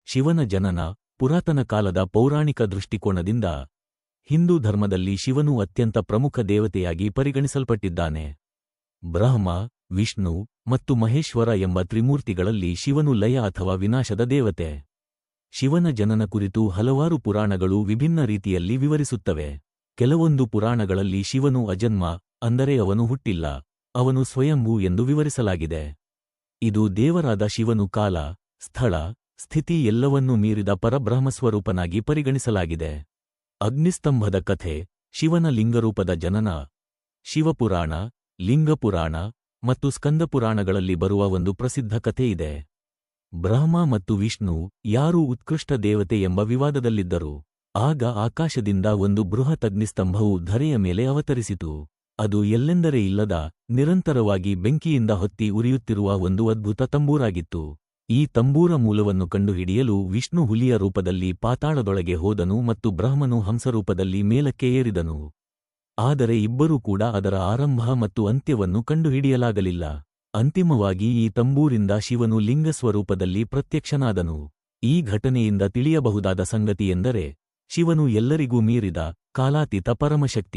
ಶಿವನ ಜನನ ಪುರಾತನ ಕಾಲದ ಪೌರಾಣಿಕ ದೃಷ್ಟಿಕೋನದಿಂದ ಹಿಂದೂ ಧರ್ಮದಲ್ಲಿ ಶಿವನು ಅತ್ಯಂತ ಪ್ರಮುಖ ದೇವತೆಯಾಗಿ ಪರಿಗಣಿಸಲ್ಪಟ್ಟಿದ್ದಾನೆ. ಬ್ರಹ್ಮ, ವಿಷ್ಣು ಮತ್ತು ಮಹೇಶ್ವರ ಎಂಬ ತ್ರಿಮೂರ್ತಿಗಳಲ್ಲಿ ಶಿವನು ಲಯ ಅಥವಾ ವಿನಾಶದ ದೇವತೆ. ಶಿವನ ಜನನ ಕುರಿತು ಹಲವಾರು ಪುರಾಣಗಳು ವಿಭಿನ್ನ ರೀತಿಯಲ್ಲಿ ವಿವರಿಸುತ್ತವೆ. ಕೆಲವೊಂದು ಪುರಾಣಗಳಲ್ಲಿ ಶಿವನು ಅಜನ್ಮ, ಅಂದರೆ ಅವನು ಹುಟ್ಟಿಲ್ಲ, ಅವನು ಸ್ವಯಂಭೂ ಎಂದು ವಿವರಿಸಲಾಗಿದೆ. ಇದು ದೇವರಾದ ಶಿವನು ಕಾಲ, ಸ್ಥಳ, ಸ್ಥಿತಿ ಎಲ್ಲವನ್ನೂ ಮೀರಿದ ಪರಬ್ರಹ್ಮಸ್ವರೂಪನಾಗಿ ಪರಿಗಣಿಸಲಾಗಿದೆ. ಅಗ್ನಿಸ್ತಂಭದ ಕಥೆ, ಶಿವನ ಲಿಂಗರೂಪದ ಜನನ, ಶಿವಪುರಾಣ, ಲಿಂಗಪುರಾಣ ಮತ್ತು ಸ್ಕಂದಪುರಾಣಗಳಲ್ಲಿ ಬರುವ ಒಂದು ಪ್ರಸಿದ್ಧ ಕಥೆಯಿದೆ. ಬ್ರಹ್ಮ ಮತ್ತು ವಿಷ್ಣು ಯಾರೂ ಉತ್ಕೃಷ್ಟ ದೇವತೆ ಎಂಬ ವಿವಾದದಲ್ಲಿದ್ದರು. ಆಗ ಆಕಾಶದಿಂದ ಒಂದು ಬೃಹತ್ ಅಗ್ನಿಸ್ತಂಭವು ಧರೆಯ ಮೇಲೆ ಅವತರಿಸಿತು. ಅದು ಎಲ್ಲೆಂದರೆ ಇಲ್ಲದ, ನಿರಂತರವಾಗಿ ಬೆಂಕಿಯಿಂದ ಹೊತ್ತಿ ಉರಿಯುತ್ತಿರುವ ಒಂದು ಅದ್ಭುತ ತಂಬೂರಾಗಿತ್ತು. ಈ ತಂಬೂರ ಮೂಲವನ್ನು ಕಂಡುಹಿಡಿಯಲು ವಿಷ್ಣು ಹುಲಿಯ ರೂಪದಲ್ಲಿ ಪಾತಾಳದೊಳಗೆ ಹೋದನು ಮತ್ತು ಬ್ರಹ್ಮನು ಹಂಸರೂಪದಲ್ಲಿ ಮೇಲಕ್ಕೆ ಏರಿದನು. ಆದರೆ ಇಬ್ಬರೂ ಕೂಡ ಅದರ ಆರಂಭ ಮತ್ತು ಅಂತ್ಯವನ್ನು ಕಂಡುಹಿಡಿಯಲಾಗಲಿಲ್ಲ. ಅಂತಿಮವಾಗಿ ಈ ತಂಬೂರಿಂದ ಶಿವನು ಲಿಂಗಸ್ವರೂಪದಲ್ಲಿ ಪ್ರತ್ಯಕ್ಷನಾದನು. ಈ ಘಟನೆಯಿಂದ ತಿಳಿಯಬಹುದಾದ ಸಂಗತಿಯೆಂದರೆ ಶಿವನು ಎಲ್ಲರಿಗೂ ಮೀರಿದ ಕಾಲಾತೀತ ಪರಮಶಕ್ತಿ.